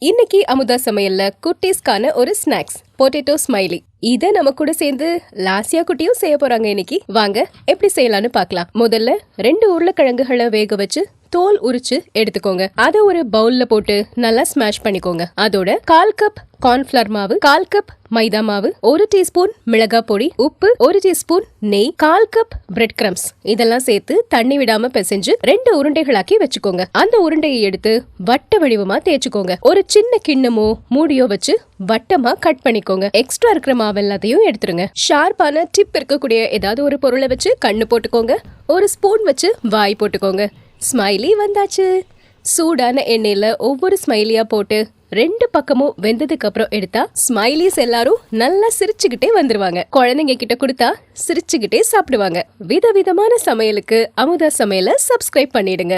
இன்னைக்கு அமுதா சமையல்ல குட்டீஸ்க்கான ஒரு ஸ்நாக்ஸ் பொட்டேட்டோ ஸ்மைலி. இத நம்ம கூட சேர்ந்து லாசியா குட்டியும் செய்ய போறாங்க இன்னைக்கு. வாங்க எப்படி செய்யலாம்னு பார்க்கலாம். முதல்ல 2 உருளைக்கிழங்குகளை வேக வச்சு தோல் உரிச்சு எடுத்துக்கோங்க. அத ஒரு பவுல்ல போட்டு நல்லா ஸ்மாஷ் பண்ணிக்கோங்க. அதோட 1/4 கப் கார்ன்ஃபிளவர் மாவு, 1/4 கப் மைதா மாவு, 1 டீஸ்பூன் மிளகாய் பொடி, உப்பு, 1 டீஸ்பூன் நெய், 1/4 கப் பிரெட் கிரம்ஸ் இதெல்லாம் சேர்த்து தண்ணி விடாம பிசைஞ்சு 2 உருண்டைகளாக்கி வச்சுக்கோங்க. அந்த உருண்டையை எடுத்து வட்ட வடிவமா தேய்ச்சுக்கோங்க. ஒரு சின்ன கிண்ணமோ மூடியோ வச்சு வட்டமா கட் பண்ணிக்கோங்க. எக்ஸ்ட்ரா இருக்கிற மாவு எல்லாத்தையும் எடுத்துருங்க. ஷார்ப்பான டிப் இருக்கக்கூடிய ஏதாவது ஒரு பொருளை வச்சு கண்ணு போட்டுக்கோங்க. ஒரு ஸ்பூன் வச்சு வாய் போட்டுக்கோங்க. ஸ்மைலி வந்தாச்சு. சூடான எண்ணெயில ஒவ்வொரு ஸ்மைலியா போட்டு 2 பக்கமும் வெந்ததுக்கு அப்புறம் எடுத்தா ஸ்மைலிஸ் எல்லாரும் நல்லா சிரிச்சுக்கிட்டே வந்துருவாங்க. குழந்தைங்க கிட்ட கொடுத்தா சிரிச்சுக்கிட்டே சாப்பிடுவாங்க. விதவிதமான சமையலுக்கு அமுதா சமையலை சப்ஸ்கிரைப் பண்ணிடுங்க.